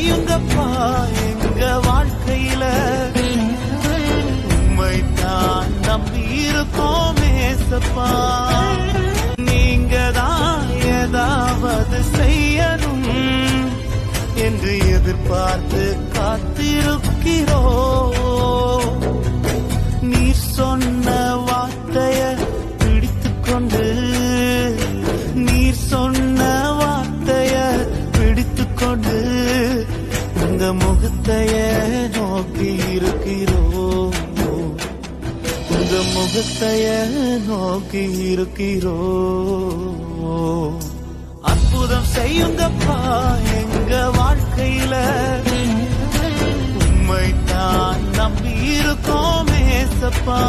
செய்யுங்கப்பா எங்க வாழ்க்கையில. உம்மைத்தான் நம்பி இருக்கோம் ஏசப்பா. நீங்க தான் ஏதாவது செய்யணும் என்று எதிர்பார்த்து காத்திருக்கிறோ. நீர் சொன்ன வார்த்தைய பிடித்துக்கொண்டு, நீர் சொன்ன வார்த்தைய பிடித்துக்கொண்டு உங்க முகத்தைய நோக்கி இருக்கிறோ. உங்க முகத்தைய நோக்கி இருக்கிறோ. அற்புதம் செய்யுங்கப்பா எங்க வாழ்க்கையில. உம்மைத்தான் நம்பி இருக்கோம் ஏசப்பா.